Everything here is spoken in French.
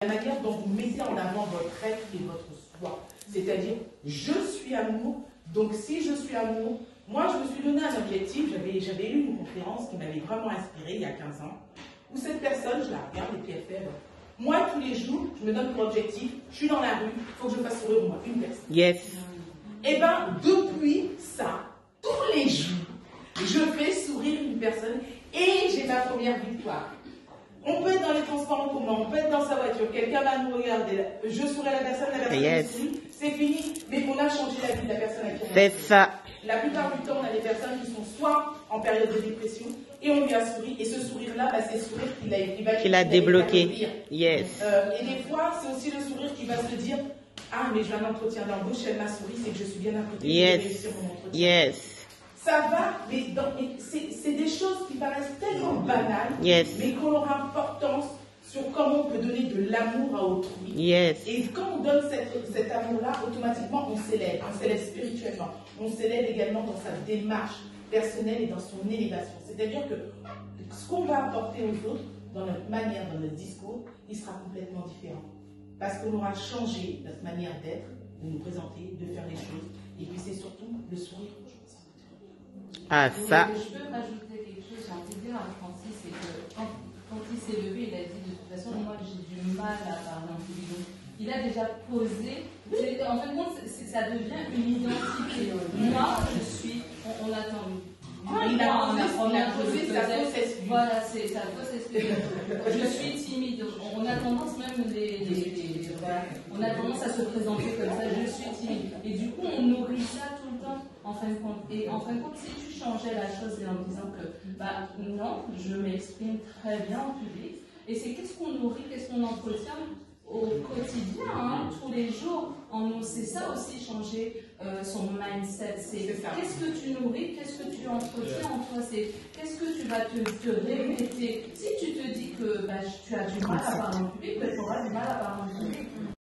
La manière dont vous mettez en avant votre être et votre soi. C'est-à-dire, je suis amour, donc si je suis amour, moi je me suis donné un objectif, j'avais eu une conférence qui m'avait vraiment inspirée il y a 15 ans, où cette personne, je la regarde et puis elle fait, moi tous les jours, je me donne pour objectif, je suis dans la rue, il faut que je fasse sourire au moins une personne. Yes. Et bien, depuis ça, tous les jours, je fais sourire une personne et j'ai ma première victoire. On peut être dans les transports en commun, on peut être dans sa voiture, quelqu'un va nous regarder, je souris à la personne sourit, c'est fini, mais on a changé la vie de la personne à qui on a C'est ça. La plupart du temps, on a des personnes qui sont soit en période de dépression, et on lui a souri, et ce sourire-là, c'est le sourire qu'il a débloqué. Yes. Et des fois, c'est aussi le sourire qui va se dire, ah, mais j'ai un entretien d'embauche, elle m'a souri, c'est que je suis bien à côté, yes. je vais réussir mon entretien. Yes. Ça va, mais c'est des choses qui paraissent tellement banales, yes. mais qui ont leur importance sur comment on peut donner de l'amour à autrui. Yes. Et quand on donne cet amour-là, automatiquement, on s'élève spirituellement, on s'élève également dans sa démarche personnelle et dans son élévation. C'est-à-dire que ce qu'on va apporter aux autres, dans notre manière, dans notre discours, il sera complètement différent. Parce qu'on aura changé notre manière d'être, de nous présenter, de faire les choses. Et puis c'est surtout le sourire. Ah, ça. Je peux rajouter quelque chose, j'ai envie de dire à Francis, c'est que quand il s'est levé, il a dit de toute façon, moi j'ai du mal à parler en public. Donc, il a déjà posé, en fin de compte, ça devient une identité. Moi, je suis, on attend. Il a posé sa fausse excuse. Voilà, c'est sa fausse excuse. Je suis timide. On a tendance même on a tendance à se présenter comme ça, je suis timide. Et du coup, on nourrit ça tout le temps, en fin de compte. Et en fin de compte, si tu changeais la chose en disant que, non, je m'exprime très bien en public, et c'est qu'est-ce qu'on nourrit, qu'est-ce qu'on entretient au quotidien, tous les jours, en nous, c'est ça aussi changer son mindset. C'est qu'est-ce que tu nourris, qu'est-ce que tu entretiens en toi, c'est qu'est-ce que tu vas te répéter. Si tu te dis que tu as du mal à parler en public, tu auras du mal à parler en public.